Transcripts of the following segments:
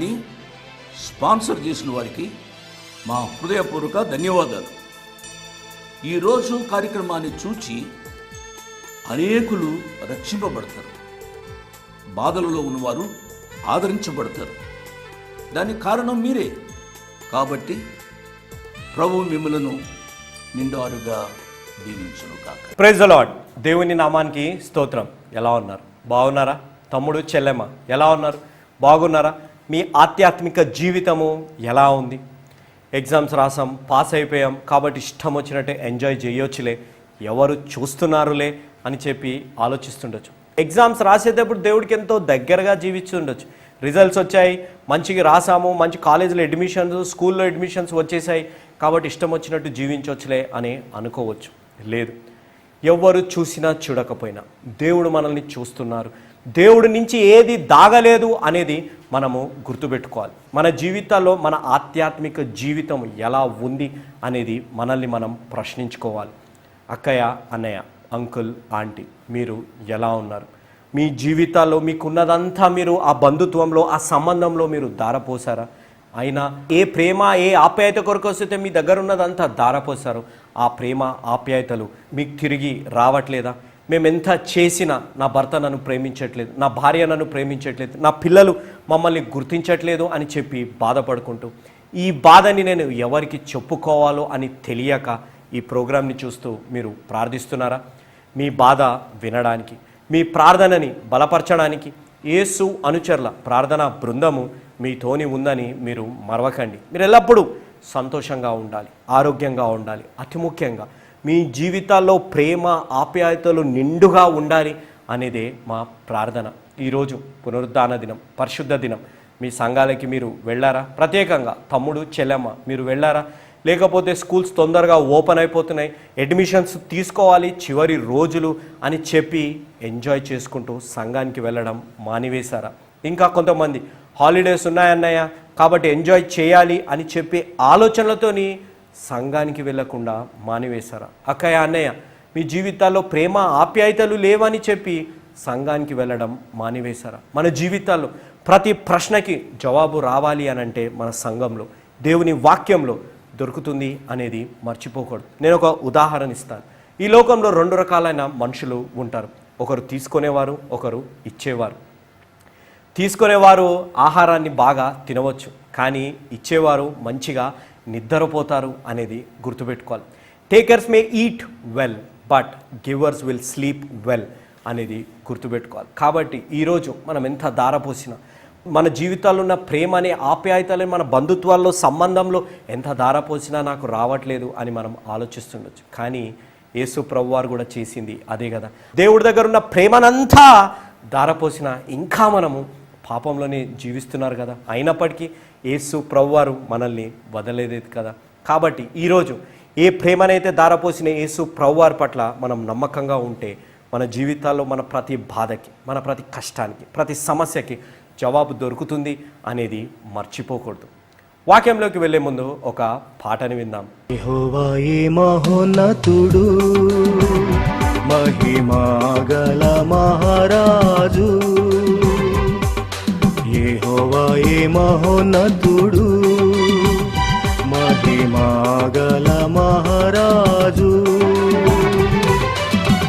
కార్యక్రమాన్ని స్పాన్సర్ చేసిన వారికి మా హృదయపూర్వక ధన్యవాదాలు. ఈరోజు కార్యక్రమాన్ని చూచి అనేకులు రక్షింపబడతారు, బాధలలో ఉన్నవారు ఆదరించబడతారు. దానికి కారణం మీరే. కాబట్టి ప్రభు మిమ్మలను నిండారుగా దీవించును కాక. Praise the Lord. దేవుని నామానికి స్తోత్రం. ఎలా ఉన్నారు? బాగున్నారా? తమ్ముడు చెల్లెమ్మ ఎలా ఉన్నారు? బాగున్నారా? మీ ఆధ్యాత్మిక జీవితము ఎలా ఉంది? ఎగ్జామ్స్ రాసాం, పాస్ అయిపోయాం కాబట్టి ఇష్టం వచ్చినట్టే ఎంజాయ్ చేయొచ్చులే, ఎవరు చూస్తున్నారులే అని చెప్పి ఆలోచిస్తుండొచ్చు. ఎగ్జామ్స్ రాసేటప్పుడు దేవుడికి ఎంతో దగ్గరగా జీవిస్తుండొచ్చు. రిజల్ట్స్ వచ్చాయి, మంచిగా రాసాము, మంచి కాలేజీలో అడ్మిషన్స్, స్కూల్లో అడ్మిషన్స్ వచ్చేసాయి కాబట్టి ఇష్టం వచ్చినట్టు జీవించవచ్చులే అని అనుకోవచ్చు. లేదు, ఎవరు చూసినా చూడకపోయినా దేవుడు మనల్ని చూస్తున్నారు. దేవుడి నుంచి ఏది దాగలేదు అనేది మనము గుర్తుపెట్టుకోవాలి. మన జీవితాల్లో మన ఆధ్యాత్మిక జీవితం ఎలా ఉంది అనేది మనల్ని మనం ప్రశ్నించుకోవాలి. అక్కయ్య, అన్నయ్య, అంకుల్, ఆంటీ, మీరు ఎలా ఉన్నారు? మీ జీవితాల్లో మీకున్నదంతా మీరు ఆ బంధుత్వంలో, ఆ సంబంధంలో మీరు ధారపోసారా? అయినా ఏ ప్రేమ, ఏ ఆప్యాయత కొరకు వస్తే మీ దగ్గర ఉన్నదంతా ధారపోసారు, ఆ ప్రేమ ఆప్యాయతలు మీకు తిరిగి రావట్లేదా? మేము ఎంత చేసినా నా భర్త నన్ను ప్రేమించట్లేదు, నా భార్య నన్ను ప్రేమించట్లేదు, నా పిల్లలు మమ్మల్ని గుర్తించట్లేదు అని చెప్పి బాధపడుకుంటూ, ఈ బాధని నేను ఎవరికి చెప్పుకోవాలో అని తెలియక ఈ ప్రోగ్రాంని చూస్తూ మీరు ప్రార్థిస్తున్నారా? మీ బాధ వినడానికి, మీ ప్రార్థనని బలపరచడానికి యేసు అనుచరుల ప్రార్థనా బృందము మీతోని ఉందని మీరు మరవకండి. మీరు ఎల్లప్పుడూ సంతోషంగా ఉండాలి, ఆరోగ్యంగా ఉండాలి. అతి ముఖ్యంగా మీ జీవితాల్లో ప్రేమ ఆప్యాయతలు నిండుగా ఉండాలి అనేదే మా ప్రార్థన. ఈరోజు పునరుద్ధాన దినం, పరిశుద్ధ దినం. మీ సంఘాలకి మీరు వెళ్ళారా? ప్రత్యేకంగా తమ్ముడు చెల్లెమ్మ మీరు వెళ్ళారా? లేకపోతే స్కూల్స్ తొందరగా ఓపెన్ అయిపోతున్నాయి, అడ్మిషన్స్ తీసుకోవాలి, చివరి రోజులు అని చెప్పి ఎంజాయ్ చేసుకుంటూ సంఘానికి వెళ్ళడం మానివేశారా? ఇంకా కొంతమంది హాలిడేస్ ఉన్నాయన్నయ్య కాబట్టి ఎంజాయ్ చేయాలి అని చెప్పి ఆలోచనలతోని సంఘానికి వెళ్ళకుండా మానివేశారా? అక్కయ్య, అన్నయ్య, మీ జీవితాల్లో ప్రేమ ఆప్యాయతలు లేవని చెప్పి సంఘానికి వెళ్ళడం మానివేశారా? మన జీవితాల్లో ప్రతి ప్రశ్నకి జవాబు రావాలి అనంటే మన సంఘంలో, దేవుని వాక్యంలో దొరుకుతుంది అనేది మర్చిపోకూడదు. నేను ఒక ఉదాహరణ ఇస్తాను. ఈ లోకంలో రెండు రకాలైన మనుషులు ఉంటారు. ఒకరు తీసుకునేవారు, ఒకరు ఇచ్చేవారు. తీసుకునేవారు ఆహారాన్ని బాగా తినవచ్చు, కానీ ఇచ్చేవారు మంచిగా నిద్రపోతారు అనేది గుర్తుపెట్టుకోవాలి. Takers may eat well but givers will sleep well అనేది గుర్తుపెట్టుకోవాలి. కాబట్టి ఈరోజు మనం ఎంత ధారపోసినా, మన జీవితాల్లో ఉన్న ప్రేమ అనే ఆప్యాయతలే మన బంధుత్వాల్లో, సంబంధంలో ఎంత ధారపోసినా నాకు రావట్లేదు అని మనం ఆలోచిస్తుండొచ్చు. కానీ యేసు ప్రభువారు కూడా చేసింది అదే కదా. దేవుడి దగ్గర ఉన్న ప్రేమనంతా ధారపోసినా ఇంకా మనము పాపంలోనే జీవిస్తున్నారు కదా. అయినప్పటికీ యేసు ప్రభువారు మనల్ని వదలలేదు కదా. కాబట్టి ఈరోజు ఏ ప్రేమనైతే ధారపోసిన యేసు ప్రభువారి పట్ల మనం నమ్మకంగా ఉంటే మన జీవితాల్లో మన ప్రతి బాధకి, మన ప్రతి కష్టానికి, ప్రతి సమస్యకి జవాబు దొరుకుతుంది అనేది మర్చిపోకూడదు. వాక్యంలోకి వెళ్ళే ముందు ఒక పాటని విందాం. యెహోవాయే మహోన్నతుడు, మహిమాగల మహారాజు. యెహోవాయే మహోన్నతుడు, మహిమాగల మహారాజు.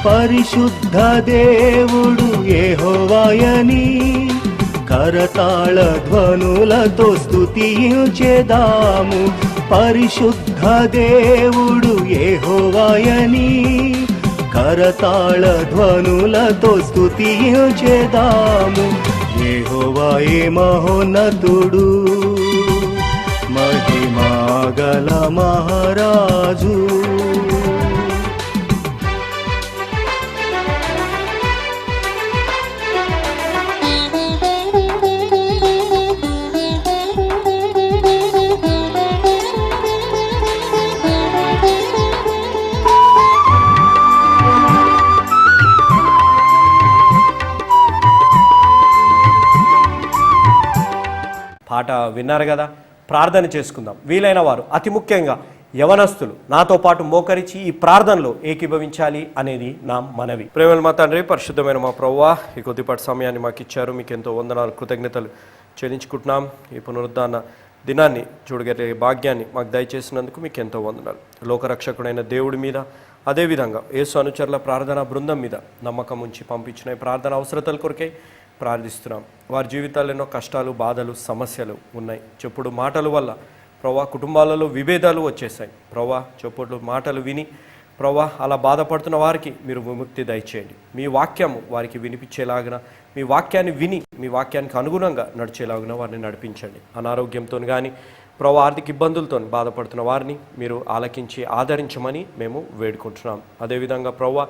పరిశుద్ధ దేవుడు యెహోవాయని కరతాళ ధ్వనులతో స్తుతించెదాము. పరిశుద్ధ దేవుడు యెహోవాయని కరతాళ ధ్వనులతో స్తుతించెదాము. యెహోవాయే మహోన్నతుడు, మహిమాగల మహారాజు. పాట విన్నారు కదా. ప్రార్థన చేసుకుందాం. వీలైన వారు, అతి ముఖ్యంగా యవనస్తులు నాతో పాటు మోకరించి ఈ ప్రార్థనలో ఏకీభవించాలి అనేది నా మనవి. ప్రేమల మా తండ్రి, పరిశుద్ధమైన మా ప్రభువా, ఈ కొద్దిపాటి సమయాన్ని మాకు ఇచ్చారు. మీకు ఎంతో వందనాలు, కృతజ్ఞతలు. చెల్లించుకుంటున్నాం. ఈ పునరుద్ధాన దినాన్ని చూడగలిగే భాగ్యాన్ని మాకు దయచేసినందుకు మీకు ఎంతో వందనాలు. లోకరక్షకుడైన దేవుడి మీద, అదేవిధంగా యేసు అనుచరుల ప్రార్థనా బృందం మీద నమ్మకం ఉంచి పంపించిన ఈ ప్రార్థన అవసరతల కొరకై ప్రార్థిస్తున్నాం. వారి జీవితాల్లో ఎన్నో కష్టాలు, బాధలు, సమస్యలు ఉన్నాయి. చెప్పుడు మాటల వల్ల ప్రభా కుటుంబాలలో విభేదాలు వచ్చేసాయి. ప్రభా చెప్పుడు మాటలు విని ప్రభా అలా బాధపడుతున్న వారికి మీరు విముక్తి దయచేయండి. మీ వాక్యము వారికి వినిపించేలాగిన, మీ వాక్యాన్ని విని మీ వాక్యానికి అనుగుణంగా నడిచేలాగిన వారిని నడిపించండి. అనారోగ్యంతో కానీ ప్రభా ఆర్థిక ఇబ్బందులతో బాధపడుతున్న వారిని మీరు ఆలకించి ఆదరించమని మేము వేడుకుంటున్నాం. అదేవిధంగా ప్రభా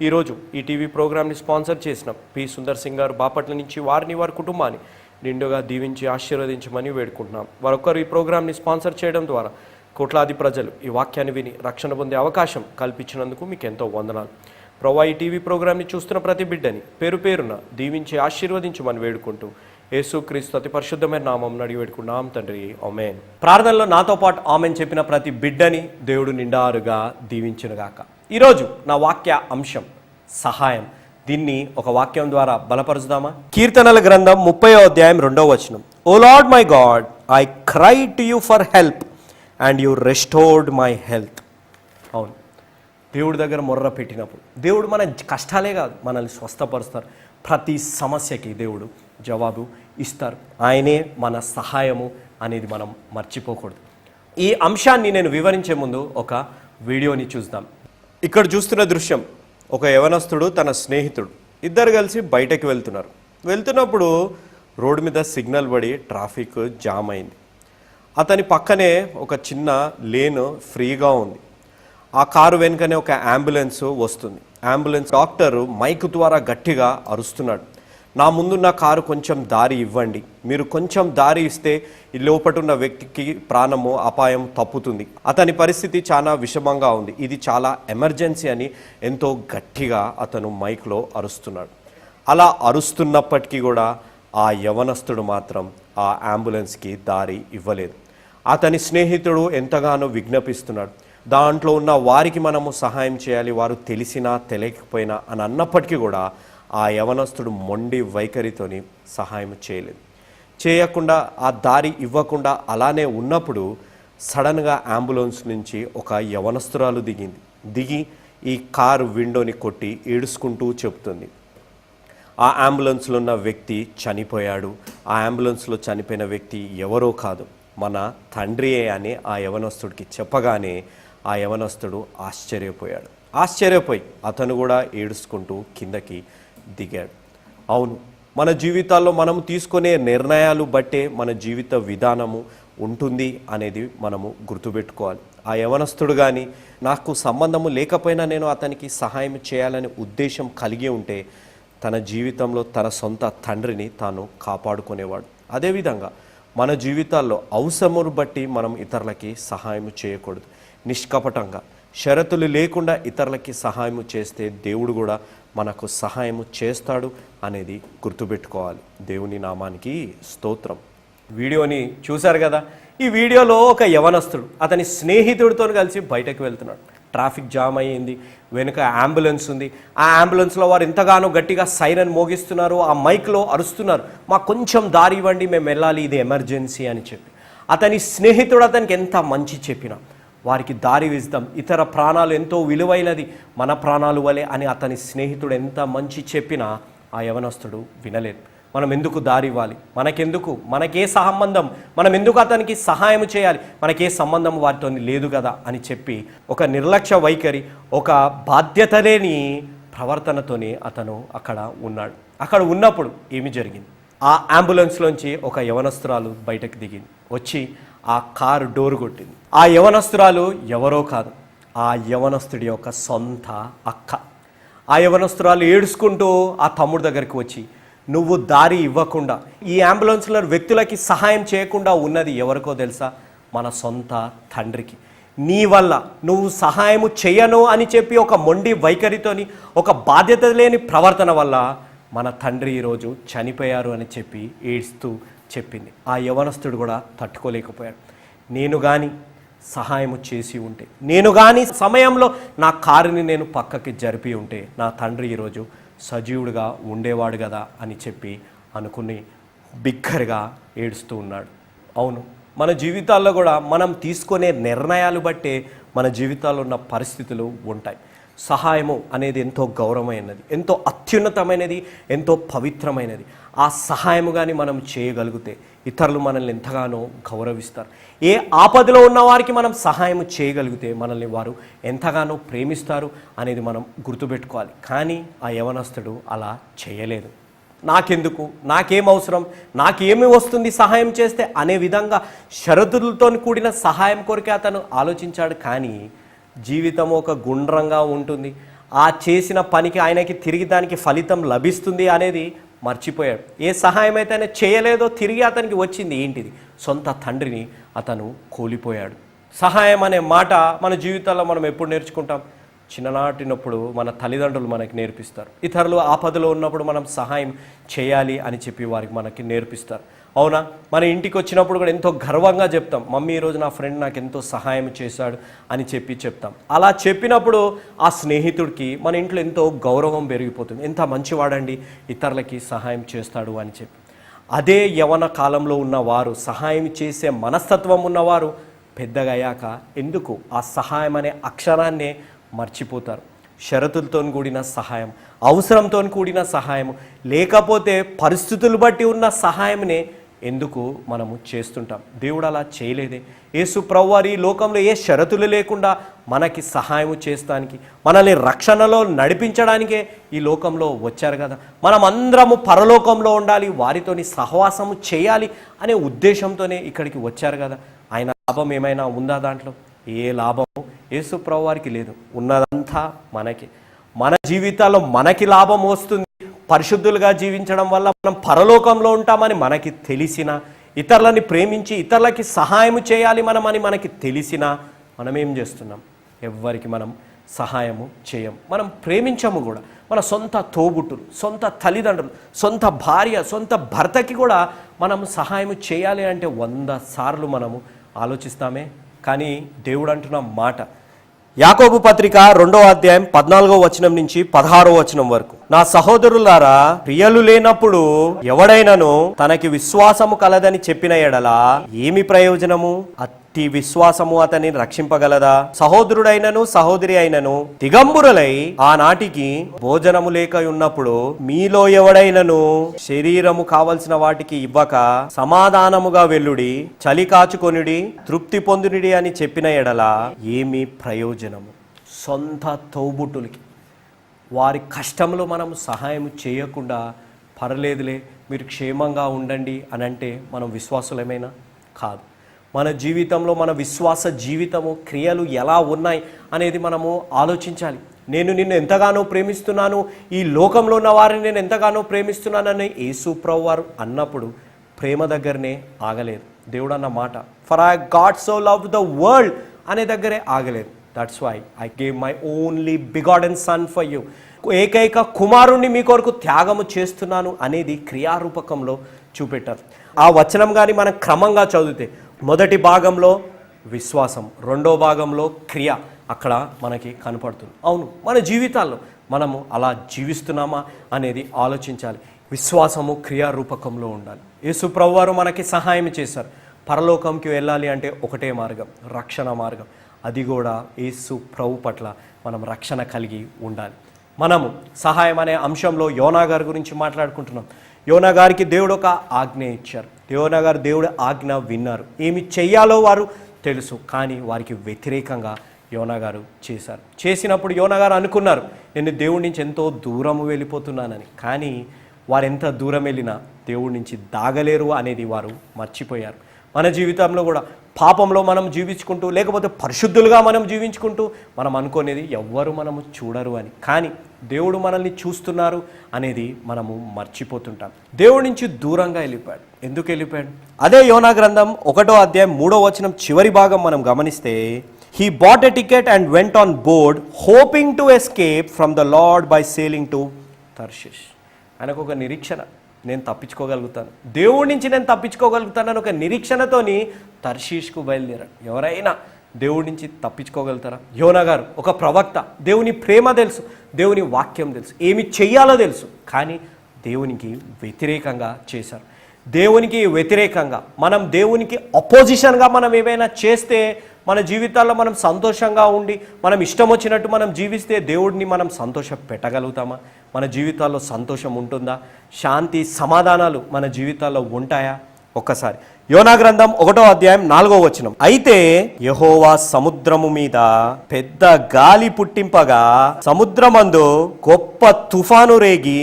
ఈరోజు ఈ టీవీ ప్రోగ్రామ్ని స్పాన్సర్ చేసిన పి సుందర్ సింగ్ గారు బాపట్ల నుంచి వారిని, వారి కుటుంబాన్ని నిండుగా దీవించి ఆశీర్వదించమని వేడుకుంటున్నాం. వారొక్కరు ఈ ప్రోగ్రామ్ని స్పాన్సర్ చేయడం ద్వారా కోట్లాది ప్రజలు ఈ వాక్యాన్ని విని రక్షణ పొందే అవకాశం కల్పించినందుకు మీకు ఎంతో వందనాలు. ప్రభా ఈ టీవీ ప్రోగ్రామ్ని చూస్తున్న ప్రతి బిడ్డని పేరు పేరున దీవించి ఆశీర్వదించమని వేడుకుంటూ యేసుక్రీస్తు అతి పరిశుద్ధమైన నామం అడిగి వేడుకున్నాం తండ్రి, ఆమేన్. ప్రార్థనలో నాతో పాటు ఆమెన్ చెప్పిన ప్రతి బిడ్డని దేవుడు నిండారుగా దీవించునుగాక. ఈరోజు నా వాక్య అంశం సహాయం. దీన్ని ఒక వాక్యం ద్వారా బలపరుచుదామా? కీర్తనల గ్రంథం 30వ అధ్యాయం 2వ వచనం. O Lord my God, I cry to you for help and you restored my health. అవును, దేవుడి దగ్గర మొర్ర పెట్టినప్పుడు దేవుడు మన కష్టాలే కాదు మనల్ని స్వస్థపరుస్తారు. ప్రతి సమస్యకి దేవుడు జవాబు ఇస్తారు. ఆయనే మన సహాయము అనేది మనం మర్చిపోకూడదు. ఈ అంశాన్ని నేను వివరించే ముందు ఒక వీడియోని చూద్దాం. ఇక్కడ చూస్తున్న దృశ్యం, ఒక యవనస్తుడు తన స్నేహితుడు ఇద్దరు కలిసి బయటకు వెళ్తున్నప్పుడు రోడ్డు మీద సిగ్నల్ పడి ట్రాఫిక్ జామ్ అయింది. అతని పక్కనే ఒక చిన్న లేన్ ఫ్రీగా ఉంది. ఆ కారు వెనుకనే ఒక అంబులెన్స్ వస్తుంది. అంబులెన్స్ డాక్టర్ మైక్ ద్వారా గట్టిగా అరుస్తున్నాడు, నా ముందున్న కారు కొంచెం దారి ఇవ్వండి, మీరు కొంచెం దారి ఇస్తే ఈ లోపటున్న వ్యక్తికి ప్రాణము అపాయం తప్పుతుంది, అతని పరిస్థితి చాలా విషమంగా ఉంది, ఇది చాలా ఎమర్జెన్సీ అని ఎంతో గట్టిగా అతను మైక్లో అరుస్తున్నాడు. అలా అరుస్తున్నప్పటికీ కూడా ఆ యవనస్తుడు మాత్రం ఆ అంబులెన్స్కి దారి ఇవ్వలేదు. అతని స్నేహితుడు ఎంతగానో విజ్ఞపిస్తున్నాడు, దాంట్లో ఉన్న వారికి మనము సహాయం చేయాలి, వారు తెలిసినా తెలియకపోయినా అని అన్నప్పటికీ కూడా ఆ యవనస్తుడు మొండి వైఖరితోని సహాయం చేయకుండా ఆ దారి ఇవ్వకుండా అలానే ఉన్నప్పుడు సడన్గా అంబులెన్స్ నుంచి ఒక యవనస్తురాలు దిగి ఈ కారు విండోని కొట్టి ఏడుచుకుంటూ చెప్తుంది, ఆ అంబులెన్స్లో ఉన్న వ్యక్తి చనిపోయాడు, ఆ అంబులెన్స్లో చనిపోయిన వ్యక్తి ఎవరో కాదు మన తండ్రియే అని ఆ యవనస్తుడికి చెప్పగానే ఆ యవనస్తుడు ఆశ్చర్యపోయి అతను కూడా ఏడుచుకుంటూ కిందకి దిగాడు. అవును, మన జీవితాల్లో మనము తీసుకునే నిర్ణయాలు బట్టే మన జీవిత విధానము ఉంటుంది అనేది మనము గుర్తుపెట్టుకోవాలి. ఆ యవనస్తుడు కానీ నాకు సంబంధము లేకపోయినా నేను అతనికి సహాయం చేయాలనే ఉద్దేశం కలిగి ఉంటే తన జీవితంలో తన సొంత తండ్రిని తాను కాపాడుకునేవాడు. అదేవిధంగా మన జీవితాల్లో అవసరమును బట్టి మనం ఇతరులకి సహాయం చేయకూడదు. నిష్కపటంగా షరతులు లేకుండా ఇతరులకి సహాయం చేస్తే దేవుడు కూడా మనకు సహాయం చేస్తాడు అనేది గుర్తుపెట్టుకోవాలి. దేవుని నామానికి స్తోత్రం. వీడియోని చూశారు కదా. ఈ వీడియోలో ఒక యవనస్తుడు అతని స్నేహితుడితో కలిసి బయటకు వెళ్తున్నాడు. ట్రాఫిక్ జామ్ అయ్యింది, వెనుక అంబులెన్స్ ఉంది. ఆ అంబులెన్స్లో వారు ఎంతగానో గట్టిగా సైరన్ మోగిస్తున్నారు, ఆ మైక్లో అరుస్తున్నారు, మాకు కొంచెం దారి ఇవ్వండి, మేము వెళ్ళాలి, ఇది ఎమర్జెన్సీ అని చెప్పి. అతని స్నేహితుడు అతనికి ఎంత మంచి చెప్పినా వారికి దారి ఇద్దాం, ఇతర ప్రాణాలు ఎంతో విలువైనది మన ప్రాణాలు వలె అని అతని స్నేహితుడు ఎంత మంచి చెప్పినా ఆ యవనస్తుడు వినలేదు. మనం ఎందుకు దారి ఇవ్వాలి, మనకే సంబంధం, మనం ఎందుకు అతనికి సహాయం చేయాలి, మనకే సంబంధం వారితో లేదు కదా అని చెప్పి ఒక నిర్లక్ష్య వైఖరి, ఒక బాధ్యత లేని ప్రవర్తనతోని అతను అక్కడ ఉన్నాడు. అక్కడ ఉన్నప్పుడు ఏమి జరిగింది? ఆ అంబులెన్స్లోంచి ఒక యవనస్తురాలు బయటకు దిగింది, వచ్చి ఆ కారు డోర్ కొట్టింది. ఆ యవనస్తురాలు ఎవరో కాదు, ఆ యవనస్తుడి యొక్క సొంత అక్క. ఆ యవనస్తురాలు ఏడుచుకుంటూ ఆ తమ్ముడి దగ్గరికి వచ్చి, నువ్వు దారి ఇవ్వకుండా ఈ అంబులెన్స్లో వ్యక్తులకి సహాయం చేయకుండా ఉన్నది ఎవరికో తెలుసా? మన సొంత తండ్రికి. నీ వల్ల నువ్వు సహాయము చేయను అని చెప్పి ఒక మొండి వైఖరితోని, ఒక బాధ్యత లేని ప్రవర్తన వల్ల మన తండ్రి ఈరోజు చనిపోయారు అని చెప్పి ఏడుస్తూ చెప్పింది. ఆ యవనస్తుడు కూడా తట్టుకోలేకపోయాడు. నేను కానీ సహాయము చేసి ఉంటే, నేను కానీ సమయంలో నా కారుని నేను పక్కకి జరిపి ఉంటే నా తండ్రి ఈరోజు సజీవుడిగా ఉండేవాడు కదా అని చెప్పి అనుకుని బిగ్గరగా ఏడుస్తూ ఉన్నాడు. అవును, మన జీవితాల్లో కూడా మనం తీసుకునే నిర్ణయాలు బట్టే మన జీవితాల్లో ఉన్న పరిస్థితులు ఉంటాయి. సహాయము అనేది ఎంతో గౌరవమైనది, ఎంతో అత్యున్నతమైనది, ఎంతో పవిత్రమైనది. ఆ సహాయము కానీ మనం చేయగలిగితే ఇతరులు మనల్ని ఎంతగానో గౌరవిస్తారు. ఏ ఆపదలో ఉన్న వారికి మనం సహాయం చేయగలిగితే మనల్ని వారు ఎంతగానో ప్రేమిస్తారు అనేది మనం గుర్తుపెట్టుకోవాలి. కానీ ఆ యవనస్తుడు అలా చేయలేదు. నాకెందుకు, నాకేం అవసరం, నాకేమి వస్తుంది సహాయం చేస్తే అనే విధంగా షరతులతో కూడిన సహాయం కొరకే అతను ఆలోచించాడు. కానీ జీవితం ఒక గుండ్రంగా ఉంటుంది, ఆ చేసిన పనికి ఆయనకి తిరిగి దానికి ఫలితం లభిస్తుంది అనేది మర్చిపోయాడు. ఏ సహాయం అయితే ఆయన చేయలేదో తిరిగి అతనికి వచ్చింది ఏంటిది? సొంత తండ్రిని అతను కోల్పోయాడు. సహాయం అనే మాట మన జీవితాల్లో మనం ఎప్పుడు నేర్చుకుంటాం? చిన్ననాటినప్పుడు మన తల్లిదండ్రులు మనకి నేర్పిస్తారు. ఇతరులు ఆపదలో ఉన్నప్పుడు మనం సహాయం చేయాలి అని చెప్పి వారికి మనకి నేర్పిస్తారు. అవునా? మన ఇంటికి వచ్చినప్పుడు కూడా ఎంతో గర్వంగా చెప్తాం, మమ్మీ ఈరోజు నా ఫ్రెండ్ నాకు ఎంతో సహాయం చేశాడు అని చెప్తాం. అలా చెప్పినప్పుడు ఆ స్నేహితుడికి మన ఇంట్లో ఎంతో గౌరవం పెరిగిపోతుంది. ఎంత మంచివాడండి, ఇతరులకి సహాయం చేస్తాడు అని చెప్పి. అదే యవన కాలంలో ఉన్నవారు, సహాయం చేసే మనస్తత్వం ఉన్నవారు పెద్దగా అయ్యాక ఎందుకు ఆ సహాయం అనే అక్షరాన్నే మర్చిపోతారు. షరతులతో కూడిన సహాయం, అవసరంతో కూడిన సహాయం, లేకపోతే పరిస్థితులు బట్టి ఉన్న సహాయంనే ఎందుకు మనము చేస్తుంటాం. దేవుడు అలా చేయలేదే. యేసు ప్రభువారు ఈ లోకంలో ఏ షరతులు లేకుండా మనకి సహాయం చేస్తానికి, మనల్ని రక్షణలో నడిపించడానికే ఈ లోకంలో వచ్చారు కదా. మనం అందరము పరలోకంలో ఉండాలి, వారితోని సహవాసము చేయాలి అనే ఉద్దేశంతోనే ఇక్కడికి వచ్చారు కదా. ఆయన లాభం ఏమైనా ఉందా దాంట్లో? ఏ లాభము యేసు ప్రభువారికి లేదు. ఉన్నదంతా మనకి. మన జీవితాల్లో మనకి లాభం వస్తుంది. పరిశుద్ధులుగా జీవించడం వల్ల మనం పరలోకంలో ఉంటామని మనకి తెలిసిన, ఇతరులని ప్రేమించి ఇతరులకి సహాయం చేయాలి మనమని మనకి తెలిసిన, మనం ఏం చేస్తున్నాం? ఎవ్వరికి మనం సహాయము చేయం, మనం ప్రేమించము కూడా. మన సొంత తోబుట్టులు, సొంత తల్లిదండ్రులు, సొంత భార్య, సొంత భర్తకి కూడా మనం సహాయం చేయాలి అంటే 100 సార్లు మనము ఆలోచిస్తామే. కానీ దేవుడు అంటున్న మాట, యాకోబు పత్రిక 2వ అధ్యాయం 14వ వచనం నుంచి 16వ వచనం వరకు, నా సహోదరులారా, క్రియలు లేనప్పుడు ఎవడైనను తనకి విశ్వాసము కలదని చెప్పిన ఎడల ఏమి ప్రయోజనము? అట్టి విశ్వాసము అతన్ని రక్షింపగలదా? సహోదరుడైనను సహోదరి అయినను దిగంబరులై ఆనాటికి భోజనము లేక ఉన్నప్పుడు మీలో ఎవడైనను శరీరము కావలసిన వాటికి ఇవ్వక సమాధానముగా వెల్లుడి, చలి కాచుకొనుడి, తృప్తి పొందునిడి అని చెప్పిన ఎడల ఏమి ప్రయోజనము? సొంత తోబుట్టులకి వారి కష్టంలో మనం సహాయం చేయకుండా పర్లేదులే మీరు క్షేమంగా ఉండండి అని అంటే మనం విశ్వాసులమైనా కాదు. మన జీవితంలో మన విశ్వాస జీవితము, క్రియలు ఎలా ఉన్నాయి అనేది మనము ఆలోచించాలి. నేను నిన్ను ఎంతగానో ప్రేమిస్తున్నాను, ఈ లోకంలో ఉన్న వారిని నేను ఎంతగానో ప్రేమిస్తున్నానని యేసు ప్రభువారు అన్నప్పుడు ప్రేమ దగ్గరనే ఆగలేదు. దేవుడు అన్న మాట, for I God so love the world అనే దగ్గరే ఆగలేదు. That's why I gave my only begotten son for you. ఏకైక కుమారుణ్ణి మీ కొరకు త్యాగము చేస్తున్నాను అనేది క్రియారూపకంలో చూపెట్టారు. ఆ వచనం కానీ మనం క్రమంగా చదివితే మొదటి భాగంలో విశ్వాసం, రెండో భాగంలో క్రియ అక్కడ మనకి కనపడుతుంది. అవును, మన జీవితాల్లో మనము అలా జీవిస్తున్నామా అనేది ఆలోచించాలి. విశ్వాసము క్రియారూపకంలో ఉండాలి. యేసు ప్రభువారు మనకి సహాయం చేశారు. పరలోకంకి వెళ్ళాలి అంటే ఒకటే మార్గం, రక్షణ మార్గం. అది కూడా యేసు ప్రభు పట్ల మనం రక్షణ కలిగి ఉండాలి. మనము సహాయం అనే అంశంలో యోనా గారి గురించి మాట్లాడుకుంటున్నాం. యోనా గారికి దేవుడు ఒక ఆజ్ఞ ఇచ్చారు. యోనా గారు దేవుడు ఆజ్ఞ విన్నారు. ఏమి చెయ్యాలో వారు తెలుసు, కానీ వారికి వ్యతిరేకంగా యోనా గారు చేశారు. చేసినప్పుడు యోనా గారు అనుకున్నారు, నేను దేవుడి నుంచి ఎంతో దూరం వెళ్ళిపోతున్నానని. కానీ వారు ఎంత దూరం వెళ్ళినా దేవుడి నుంచి దాగలేరు అనేది వారు మర్చిపోయారు. మన జీవితంలో కూడా పాపంలో మనం జీవించుకుంటూ, లేకపోతే పరిశుద్ధులుగా మనం జీవించుకుంటూ మనం అనుకునేది ఎవ్వరు మనము చూడరు అని. కానీ దేవుడు మనల్ని చూస్తున్నారు అనేది మనము మర్చిపోతుంటాం. దేవుడి నుంచి దూరంగా వెళ్ళిపోయాడు. ఎందుకు వెళ్ళిపోయాడు? అదే యోనా గ్రంథం 1వ అధ్యాయం 3వ వచనం చివరి భాగం మనం గమనిస్తే, he bought a ticket and went on board hoping to escape from the Lord by sailing to Tarshish. ఆయనకు ఒక నిరీక్షణ, నేను తప్పించుకోగలుగుతాను, దేవుడి నుంచి నేను తప్పించుకోగలుగుతానని ఒక నిరీక్షణతోని తర్షీష్కు బయలుదేరాడు. ఎవరైనా దేవుడి నుంచి తప్పించుకోగలుగుతారా? యోనా గారు ఒక ప్రవక్త, దేవుని ప్రేమ తెలుసు, దేవుని వాక్యం తెలుసు, ఏమి చెయ్యాలో తెలుసు, కానీ దేవునికి వ్యతిరేకంగా చేశారు. దేవునికి వ్యతిరేకంగా, మనం దేవునికి అపోజిషన్గా మనం ఏమైనా చేస్తే మన జీవితాల్లో మనం సంతోషంగా ఉండి మనం ఇష్టం వచ్చినట్టు మనం జీవిస్తే దేవుడిని మనం సంతోష పెట్టగలుగుతామా? మన జీవితాల్లో సంతోషం ఉంటుందా? శాంతి సమాధానాలు మన జీవితాల్లో ఉంటాయా? ఒక్కసారి యోనా గ్రంథం 1వ అధ్యాయం 4వ వచనం. అయితే యెహోవా సముద్రము మీద పెద్ద గాలి పుట్టింపగా సముద్రమందు గొప్ప తుఫాను రేగి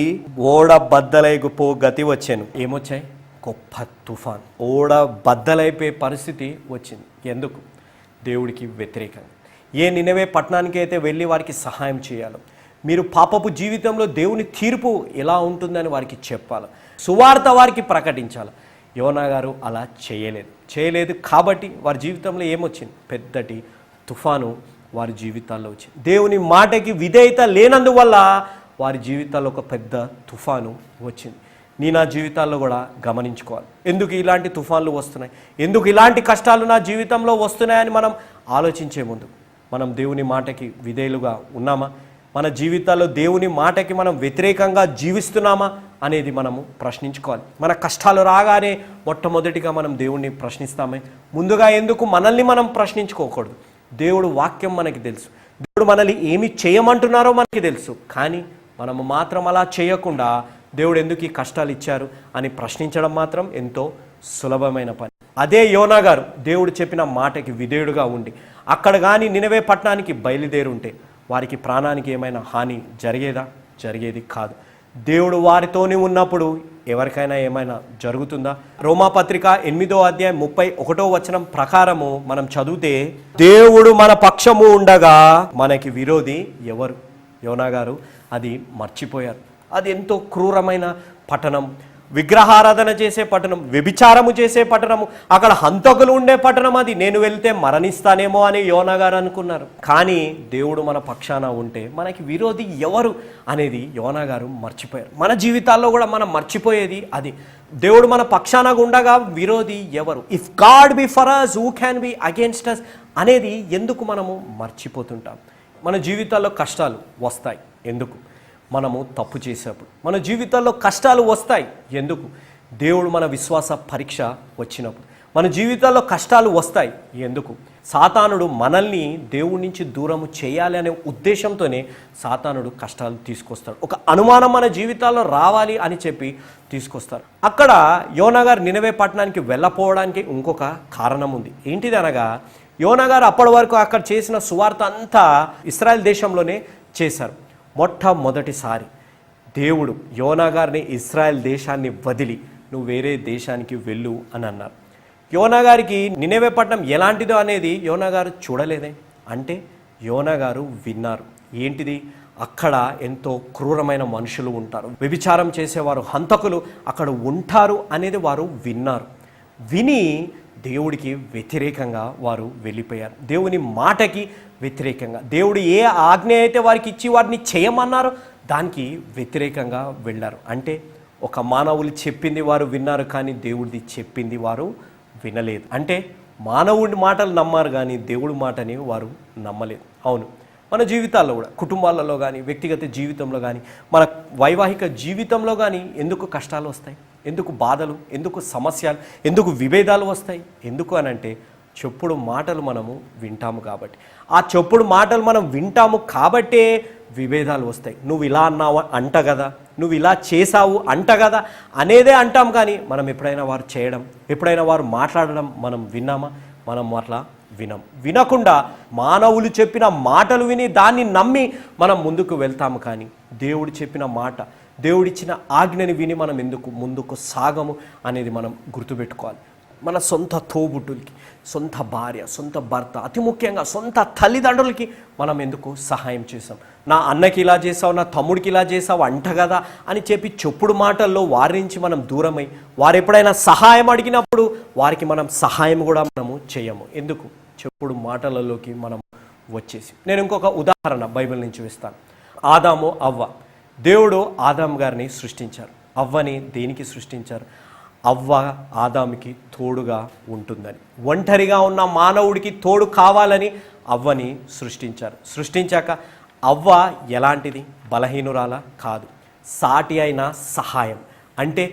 ఓడ బద్దలైపో గతి వచ్చాను. ఏమొచ్చాయి? గొప్ప తుఫాన్, ఓడ బద్దలైపోయే పరిస్థితి వచ్చింది. ఎందుకు? దేవుడికి వ్యతిరేకంగా. ఏ నినవే పట్టణానికి అయితే వెళ్ళి వారికి సహాయం చేయాలి, మీరు పాపపు జీవితంలో దేవుని తీర్పు ఎలా ఉంటుందని వారికి చెప్పాలి, సువార్త వారికి ప్రకటించాలి. యోనా గారు అలా చేయలేదు కాబట్టి వారి జీవితంలో ఏమొచ్చింది? పెద్దటి తుఫాను వారి జీవితాల్లో వచ్చింది. దేవుని మాటకి విధేయత లేనందువల్ల వారి జీవితాల్లో ఒక పెద్ద తుఫాను వచ్చింది. నా జీవితాల్లో కూడా గమనించుకోవాలి, ఎందుకు ఇలాంటి తుఫాన్లు వస్తున్నాయి, ఎందుకు ఇలాంటి కష్టాలు నా జీవితంలో వస్తున్నాయని మనం ఆలోచించే ముందు మనం దేవుని మాటకి విధేయులుగా ఉన్నామా? మన జీవితాల్లో దేవుని మాటకి మనం వ్యతిరేకంగా జీవిస్తున్నామా అనేది మనము ప్రశ్నించుకోవాలి. మన కష్టాలు రాగానే మొట్టమొదటిగా మనం దేవుణ్ణి ప్రశ్నిస్తామే. ముందుగా ఎందుకు మనల్ని మనం ప్రశ్నించుకోకూడదు? దేవుడు వాక్యం మనకి తెలుసు, దేవుడు మనల్ని ఏమి చేయమంటున్నారో మనకి తెలుసు. కానీ మనము మాత్రం అలా చేయకుండా దేవుడు ఎందుకు ఈ కష్టాలు ఇచ్చారు అని ప్రశ్నించడం మాత్రం ఎంతో సులభమైన పని. అదే యోనా గారు దేవుడు చెప్పిన మాటకి విధేయుడుగా ఉండి అక్కడ కానీ నినవే పట్టణానికి బయలుదేరుంటే వారికి ప్రాణానికి ఏమైనా హాని జరిగేది కాదు. దేవుడు వారితోనే ఉన్నప్పుడు ఎవరికైనా ఏమైనా జరుగుతుందా? రోమాపత్రిక 8వ అధ్యాయం 31వ వచనం ప్రకారము మనం చదివితే, దేవుడు మన పక్షము ఉండగా మనకి విరోధి ఎవరు? యోనా గారు అది మర్చిపోయారు. అది ఎంతో క్రూరమైన పట్టణం, విగ్రహారాధన చేసే పట్టణం, వ్యభిచారము చేసే పట్టణము, అక్కడ హంతకులు ఉండే పట్టణం. అది నేను వెళ్తే మరణిస్తానేమో అని యోనా గారు అనుకున్నారు. కానీ దేవుడు మన పక్షాన ఉంటే మనకి విరోధి ఎవరు అనేది యోనా గారు మర్చిపోయారు. మన జీవితాల్లో కూడా మనం మర్చిపోయేది అది. దేవుడు మన పక్షాన ఉండగా విరోధి ఎవరు? If God B for us, who can be against us అనేది ఎందుకు మనము మర్చిపోతుంటాం? మన జీవితాల్లో కష్టాలు వస్తాయి ఎందుకు? మనము తప్పు చేసేప్పుడు. మన జీవితాల్లో కష్టాలు వస్తాయి ఎందుకు? దేవుడు మన విశ్వాస పరీక్ష వచ్చినప్పుడు. మన జీవితాల్లో కష్టాలు వస్తాయి ఎందుకు? సాతానుడు మనల్ని దేవుడి నుంచి దూరము చేయాలి అనే ఉద్దేశంతోనే సాతానుడు కష్టాలు తీసుకొస్తాడు. ఒక అనుమానం మన జీవితాల్లో రావాలి అని చెప్పి తీసుకొస్తారు. అక్కడ యోనా గారు నినవే పట్టణానికి వెళ్ళపోవడానికి ఇంకొక కారణం ఉంది. ఏంటిది అనగా, యోనా గారు అప్పటి వరకు అక్కడ చేసిన సువార్త అంతా ఇశ్రాయేల్ దేశంలోనే చేశారు. మొట్టమొదటిసారి దేవుడు యోనా గారిని ఇశ్రాయేల్ దేశాన్ని వదిలి నువ్వు వేరే దేశానికి వెళ్ళు అని అన్నారు. యోనా గారికి నినవే పట్టణం ఎలాంటిదో అనేది యోనా గారు చూడలేదే. అంటే యోనా గారు విన్నారు. ఏంటిది? అక్కడ ఎంతో క్రూరమైన మనుషులు ఉంటారు, వ్యభిచారం చేసేవారు, హంతకులు అక్కడ ఉంటారు అనేది వారు విన్నారు. విని దేవుడికి వ్యతిరేకంగా వారు వెళ్ళిపోయారు. దేవుని మాటకి వ్యతిరేకంగా, దేవుడు ఏ ఆజ్ఞ అయితే వారికి ఇచ్చి వారిని చేయమన్నారో దానికి వ్యతిరేకంగా వెళ్ళారు. అంటే ఒక మానవులు చెప్పింది వారు విన్నారు, కానీ దేవుడిది చెప్పింది వారు వినలేదు. అంటే మానవుడి మాటలు నమ్మారు కానీ దేవుడి మాటని వారు నమ్మలేదు. అవును, మన జీవితాల్లో కూడా, కుటుంబాలలో కానీ, వ్యక్తిగత జీవితంలో కానీ, మన వైవాహిక జీవితంలో కానీ ఎందుకు కష్టాలు వస్తాయి? ఎందుకు బాధలు, ఎందుకు సమస్యలు, ఎందుకు విభేదాలు వస్తాయి? ఎందుకు అనంటే చెప్పుడు మాటలు మనము వింటాము కాబట్టి. ఆ చెప్పుడు మాటలు మనం వింటాము కాబట్టే విభేదాలు వస్తాయి. నువ్వు ఇలా అన్నావు అంట కదా, నువ్వు ఇలా చేసావు అంట కదా అనేదే అంటాం. కానీ మనం ఎప్పుడైనా వారు చేయడం, ఎప్పుడైనా వారు మాట్లాడడం మనం విన్నామా? మనం అట్లా వినకుండా మానవులు చెప్పిన మాటలు విని దాన్ని నమ్మి మనం ముందుకు వెళ్తాము. కానీ దేవుడు చెప్పిన మాట, దేవుడిచ్చిన ఆజ్ఞని విని మనం ఎందుకు ముందుకు సాగము అనేది మనం గుర్తుపెట్టుకోవాలి. మన సొంత తోబుట్టులకి, సొంత భార్య, సొంత భర్త, అతి ముఖ్యంగా సొంత తల్లిదండ్రులకి మనం ఎందుకు సహాయం చేసాం? నా అన్నకి ఇలా చేసావు, నా తమ్ముడికి ఇలా చేసావు అంట కదా అని చెప్పి చెప్పుడు మాటల్లో వారి నుంచి మనం దూరమై, వారు ఎప్పుడైనా సహాయం అడిగినప్పుడు వారికి మనం సహాయం కూడా మనము చేయము. ఎందుకు? చెప్పుడు మాటలలోకి మనం వచ్చేసి. నేను ఇంకొక ఉదాహరణ బైబిల్ నుంచి ఇస్తాను. ఆదాము, అవ్వ. దేవుడు ఆదాం గారిని సృష్టించారు. అవ్వని దేనికి సృష్టించారు? అవ్వ ఆదాముకి తోడుగా ఉంటుందని, ఒంటరిగా ఉన్న మానవుడికి తోడు కావాలని అవ్వని సృష్టించారు. సృష్టించాక అవ్వ ఎలాంటిది? బలహీనురాల కాదు, సాటి అయిన సహాయం. అంటే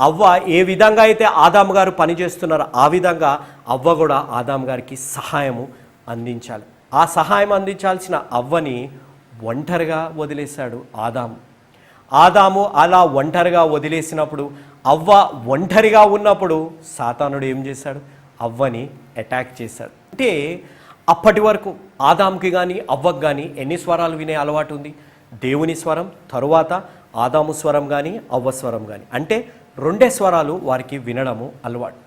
అవ్వ ఏ విధంగా అయితే ఆదాము గారు పనిచేస్తున్నారో ఆ విధంగా అవ్వ కూడా ఆదాము గారికి సహాయము అందించాలి. ఆ సహాయం అందించాల్సిన అవ్వని ఒంటరిగా వదిలేశాడు ఆదాము. ఆదాము అలా ఒంటరిగా వదిలేసినప్పుడు, అవ్వ ఒంటరిగా ఉన్నప్పుడు సాతానుడు ఏం చేశాడు? అవ్వని అటాక్ చేశాడు. అంటే అప్పటి వరకు ఆదాముకి కానీ అవ్వకి కానీ ఎన్ని స్వరాలు వినే అలవాటు ఉంది? దేవుని స్వరం, తరువాత ఆదాము స్వరం కానీ అవ్వ స్వరం కానీ, అంటే రెండే స్వరాలు వారికి వినడము అలవాటు.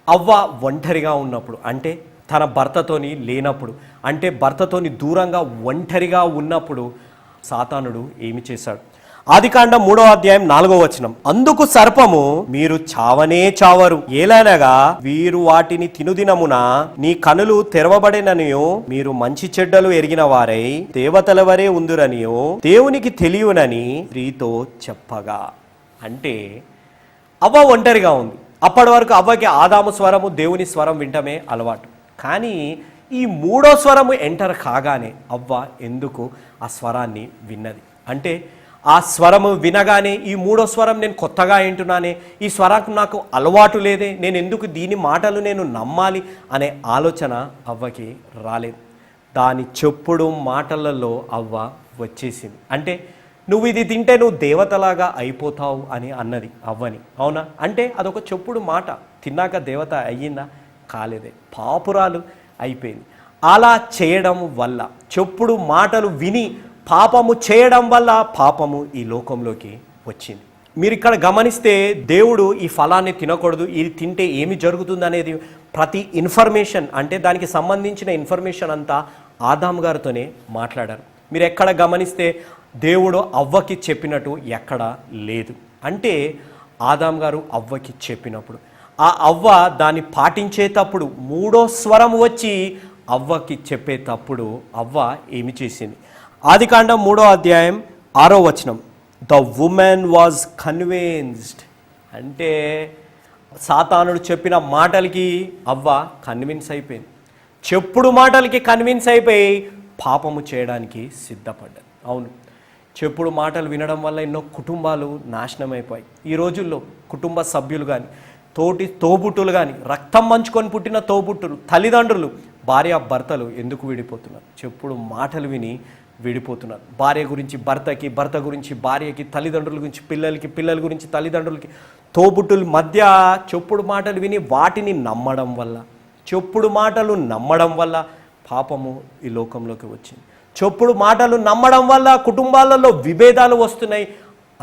అవ్వ ఒంటరిగా ఉన్నప్పుడు, అంటే తన భర్తతోని లేనప్పుడు, అంటే భర్తతోని దూరంగా ఒంటరిగా ఉన్నప్పుడు సాతానుడు ఏమి చేశాడు? ఆదికాండం 3వ అధ్యాయం 4వ వచనం, అందుకు సర్పము, మీరు చావనే చావరు, ఏలనగా వీరు వాటిని తినుదినమున నీ కనులు తెరవబడిననియో, మీరు మంచి చెడ్డలు ఎరిగిన వారై దేవతల వరే ఉందురనియో దేవునికి తెలియనని స్త్రీతో చెప్పగా. అంటే అవ్వ ఒంటరిగా ఉంది. అప్పటి వరకు అవ్వకి ఆదాము స్వరము, దేవుని స్వరం వింటమే అలవాటు. కానీ ఈ మూడో స్వరము ఎంటర్ కాగానే అవ్వ ఎందుకు ఆ స్వరాన్ని విన్నది? అంటే ఆ స్వరము వినగానే ఈ మూడో స్వరం నేను కొత్తగా వింటున్నానే, ఈ స్వరం నాకు అలవాటు లేదే, నేను ఎందుకు దీని మాటలు నేను నమ్మాలి అనే ఆలోచన అవ్వకి రాలేదు. దాని చెప్పుడు మాటలలో అవ్వ వచ్చేసింది. అంటే నువ్వు ఇది తింటే నువ్వు దేవతలాగా అయిపోతావు అని అన్నది అవ్వని. అవునా? అంటే అదొక చెప్పుడు మాట. తిన్నాక దేవత అయ్యిందా? కాలేదే, పాపురాలు అయిపోయింది. అలా చేయడం వల్ల, చెప్పుడు మాటలు విని పాపము చేయడం వల్ల పాపము ఈ లోకంలోకి వచ్చింది. మీరు ఇక్కడ గమనిస్తే దేవుడు ఈ ఫలాన్ని తినకూడదు, ఇది తింటే ఏమి జరుగుతుంది అనేది ప్రతి ఇన్ఫర్మేషన్, అంటే దానికి సంబంధించిన ఇన్ఫర్మేషన్ అంతా ఆదాము గారితోనే మాట్లాడారు. మీరు ఎక్కడ గమనిస్తే దేవుడు అవ్వకి చెప్పినట్టు ఎక్కడ లేదు. అంటే ఆదాము గారు అవ్వకి చెప్పినప్పుడు ఆ అవ్వ దాన్ని పాటించేటప్పుడు మూడో స్వరం వచ్చి అవ్వకి చెప్పేటప్పుడు అవ్వ ఏమి చేసింది? ఆదికాండం 3వ అధ్యాయం 6వ వచనం, ద వుమెన్ వాజ్ కన్విన్స్డ్. అంటే సాతానుడు చెప్పిన మాటలకి అవ్వ కన్విన్స్ అయిపోయింది. చెప్పుడు మాటలకి కన్విన్స్ అయిపోయి పాపము చేయడానికి సిద్ధపడ్డది. అవును, చెప్పుడు మాటలు వినడం వల్ల ఎన్నో కుటుంబాలు నాశనం అయిపోయాయి. ఈ రోజుల్లో కుటుంబ సభ్యులు కానీ, తోబుట్టులు కానీ, రక్తం మంచుకొని పుట్టిన తోబుట్టులు, తల్లిదండ్రులు, భార్య భర్తలు ఎందుకు విడిపోతున్నారు? చెప్పుడు మాటలు విని విడిపోతున్నారు. భార్య గురించి భర్తకి, భర్త గురించి భార్యకి, తల్లిదండ్రుల గురించి పిల్లలకి, పిల్లల గురించి తల్లిదండ్రులకి, తోబుట్టుల మధ్య చెప్పుడు మాటలు విని వాటిని నమ్మడం వల్ల, చెప్పుడు మాటలు నమ్మడం వల్ల పాపము ఈ లోకంలోకి వచ్చింది. చెప్పుడు మాటలు నమ్మడం వల్ల కుటుంబాలలో విభేదాలు వస్తున్నాయి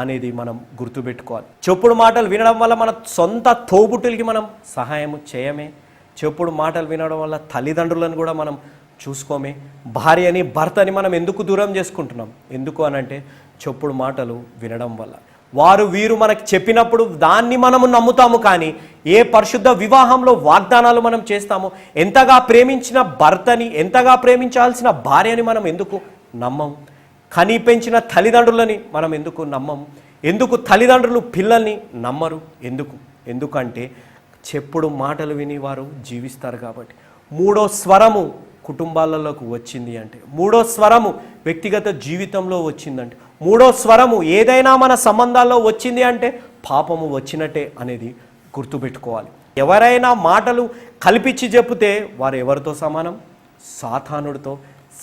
అనేది మనం గుర్తుపెట్టుకోవాలి. చెప్పుడు మాటలు వినడం వల్ల మన సొంత తోబుట్టులకి మనం సహాయము చేయమే. చెప్పుడు మాటలు వినడం వల్ల తల్లిదండ్రులను కూడా మనం చూసుకోమే. భార్యని భర్తని మనం ఎందుకు దూరం చేసుకుంటున్నాం? ఎందుకు అనంటే చెప్పుడు మాటలు వినడం వల్ల. వారు వీరు మనకి చెప్పినప్పుడు దాన్ని మనము నమ్ముతాము. కానీ ఏ పరిశుద్ధ వివాహంలో వాగ్దానాలు మనం చేస్తామో, ఎంతగా ప్రేమించిన భర్తని, ఎంతగా ప్రేమించాల్సిన భార్యని మనం ఎందుకు నమ్మము? కని పెంచిన తల్లిదండ్రులని మనం ఎందుకు నమ్మము? ఎందుకు తల్లిదండ్రులు పిల్లల్ని నమ్మరు? ఎందుకంటే చెప్పుడు మాటలు విని వారు జీవిస్తారు కాబట్టి. మూడో స్వరము కుటుంబాలలోకి వచ్చింది అంటే, మూడో స్వరము వ్యక్తిగత జీవితంలో వచ్చిందంటే, మూడో స్వరము ఏదైనా మన సంబంధాల్లో వచ్చింది అంటే పాపము వచ్చినట్టే అనేది గుర్తుపెట్టుకోవాలి. ఎవరైనా మాటలు కల్పించి చెప్తే వారు ఎవరితో సమానం? సాతానుడితో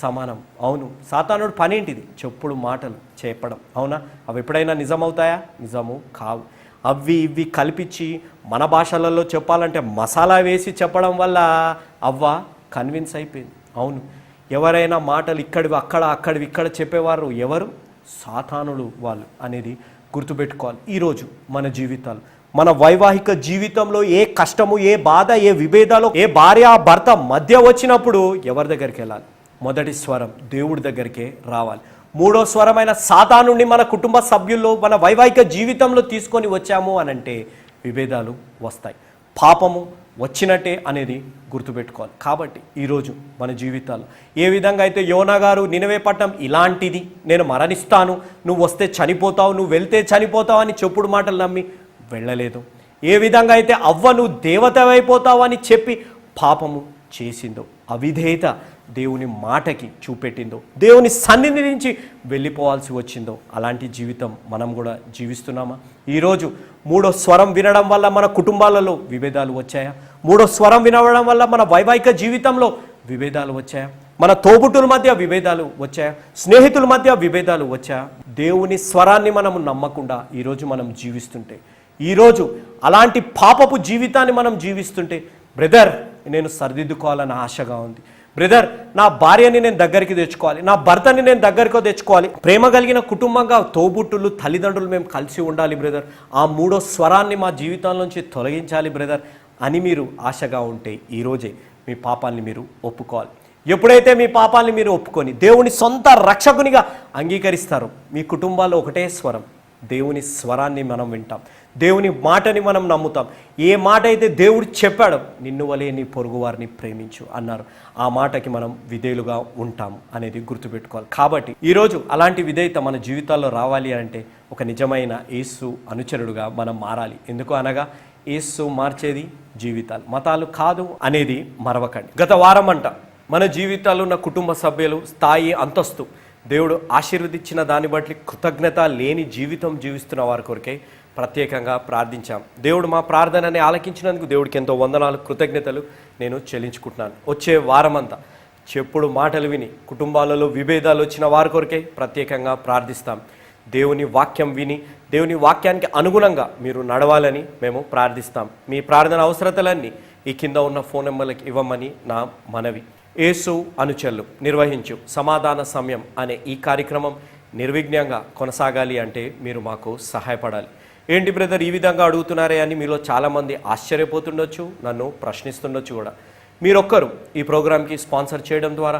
సమానం. అవును, సాతానుడు పని ఏంటిది? చెప్పుడు మాటలు చెప్పడం. అవునా? అవి ఎప్పుడైనా నిజమవుతాయా? నిజము కావు. అవి ఇవి కల్పించి మన భాషలలో చెప్పాలంటే మసాలా వేసి చెప్పడం వల్ల అవ్వ కన్విన్స్ అయిపోయింది. అవును, ఎవరైనా మాటలు ఇక్కడివి అక్కడివి ఇక్కడ చెప్పేవారు ఎవరు? సాతానుడు వాళ్ళు అనేది గుర్తుపెట్టుకోవాలి. ఈరోజు మన జీవితాలు, మన వైవాహిక జీవితంలో ఏ కష్టము, ఏ బాధ, ఏ విభేదాలు, ఏ భార్య భర్త మధ్య వచ్చినప్పుడు ఎవరి దగ్గరికి వెళ్ళాలి? మొదటి స్వరం దేవుడి దగ్గరికే రావాలి. మూడో స్వరమైన సాతానుడిని మన కుటుంబ సభ్యుల్లో, మన వైవాహిక జీవితంలో తీసుకొని వచ్చాము అనంటే విభేదాలు వస్తాయి, పాపము వచ్చినట్టే అనేది గుర్తుపెట్టుకోవాలి. కాబట్టి ఈరోజు మన జీవితాలు ఏ విధంగా అయితే యోనా గారు నినవే పట్టణం ఇలాంటిది, నేను మరణిస్తాను, నువ్వు వస్తే చనిపోతావు, నువ్వు వెళ్తే చనిపోతావు అని చెప్పుడు మాటలు నమ్మి వెళ్ళలేదు. ఏ విధంగా అయితే అవ్వ నువ్వు దేవతవైపోతావు అని చెప్పి పాపము చేసిందో అవిధేయత దేవుని మాటకి చూపెట్టిందో, దేవుని సన్నిధి నుంచి వెళ్ళిపోవాల్సి వచ్చిందో అలాంటి జీవితం మనం కూడా జీవిస్తున్నామా? ఈరోజు మూడో స్వరం వినడం వల్ల మన కుటుంబాలలో విభేదాలు వచ్చాయా? మూడో స్వరం వినడం వల్ల మన వైవాహిక జీవితంలో విభేదాలు వచ్చాయా? మన తోబుట్టుల మధ్య విభేదాలు వచ్చాయా? స్నేహితుల మధ్య విభేదాలు వచ్చాయా? దేవుని స్వరాన్ని మనము నమ్మకుండా ఈరోజు మనం జీవిస్తుంటే, ఈరోజు అలాంటి పాపపు జీవితాన్ని మనం జీవిస్తుంటే, బ్రదర్ నేను సరిదిద్దుకోవాలని ఆశగా ఉంది, బ్రదర్ నా భార్యని నేను దగ్గరికి తెచ్చుకోవాలి, నా భర్తని నేను దగ్గరికి తెచ్చుకోవాలి, ప్రేమ కలిగిన కుటుంబంగా తోబుట్టులు తల్లిదండ్రులు మేము కలిసి ఉండాలి బ్రదర్, ఆ మూడో స్వరాన్ని మా జీవితంలోంచి తొలగించాలి బ్రదర్ అని మీరు ఆశగా ఉంటే ఈరోజే మీ పాపాన్ని మీరు ఒప్పుకోవాలి. ఎప్పుడైతే మీ పాపాన్ని మీరు ఒప్పుకొని దేవుని సొంత రక్షకునిగా అంగీకరిస్తారో మీ కుటుంబాల్లో ఒకటే స్వరం, దేవుని స్వరాన్ని మనం వింటాం, దేవుని మాటని మనం నమ్ముతాం. ఏ మాట అయితే దేవుడు చెప్పాడో, నిన్ను వలే నీ పొరుగువారిని ప్రేమించు అన్నారు, ఆ మాటకి మనం విధేయులుగా ఉంటాం అనేది గుర్తుపెట్టుకోవాలి. కాబట్టి ఈరోజు అలాంటి విధేయత మన జీవితాల్లో రావాలి అంటే ఒక నిజమైన యేసు అనుచరుడుగా మనం మారాలి. ఎందుకు అనగా యేసు మార్చేది జీవితాలు, మతాలు కాదు అనేది మరవకండి. గత వారం మన జీవితాల్లో ఉన్న కుటుంబ సభ్యులు స్థాయి, అంతస్తు, దేవుడు ఆశీర్వదించిన దాన్ని బట్టి కృతజ్ఞత లేని జీవితం జీవిస్తున్న వారి కొరకే ప్రత్యేకంగా ప్రార్థించాం. దేవుడు మా ప్రార్థనని ఆలకించినందుకు దేవుడికి ఎంతో వందనాలు, కృతజ్ఞతలు నేను చెల్లించుకుంటున్నాను. వచ్చే వారమంతా చెప్పుడు మాటలు విని కుటుంబాలలో విభేదాలు వచ్చిన వారి కొరకే ప్రత్యేకంగా ప్రార్థిస్తాం. దేవుని వాక్యం విని దేవుని వాక్యానికి అనుగుణంగా మీరు నడవాలని మేము ప్రార్థిస్తాం. మీ ప్రార్థన అవసరతలన్నీ ఈ కింద ఉన్న ఫోన్ నెంబర్లకు ఇవ్వమని నా మనవి. యేసు అనుచరులు నిర్వహించు సమాధాన సమయం అనే ఈ కార్యక్రమం నిర్విఘ్నంగా కొనసాగాలి అంటే మీరు మాకు సహాయపడాలి. ఏంటి బ్రదర్ ఈ విధంగా అడుగుతున్నారే అని మీలో చాలామంది ఆశ్చర్యపోతుండొచ్చు, నన్ను ప్రశ్నిస్తుండొచ్చు కూడా. మీరొక్కరు ఈ ప్రోగ్రాంకి స్పాన్సర్ చేయడం ద్వారా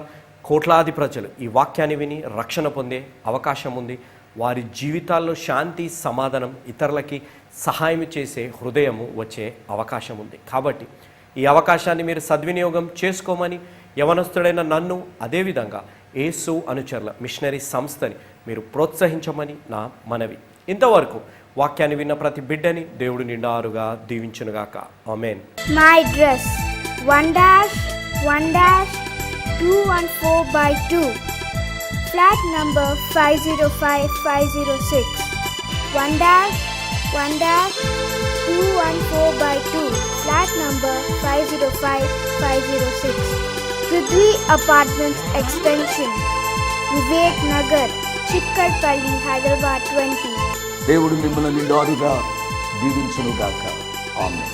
కోట్లాది ప్రజలు ఈ వాక్యాన్ని విని రక్షణ పొందే అవకాశం ఉంది. వారి జీవితాల్లో శాంతి, సమాధానం, ఇతరులకి సహాయం చేసే హృదయము వచ్చే అవకాశం ఉంది. కాబట్టి ఈ అవకాశాన్ని మీరు సద్వినియోగం చేసుకోమని యవనస్తుడైన నన్ను, అదేవిధంగా యేసు అనుచరుల మిషనరీ సంస్థని మీరు ప్రోత్సహించమని నా మనవి. ఇంతవరకు వాక్యాన్ని విన్న ప్రతి బిడ్డని దేవుడు నిండారుగా దీవించునుగాక. ఆమేన్. My address 1-1-214/2, flat number 505506. 1-1-214/2, flat number 505506. Prithvi Apartments Extension, Vivek Nagar, Chikkarpalli, Hyderabad 20. దేవుడు మిమ్మల్ని నిండారుగా దీవించునుగాక. ఆమేన్.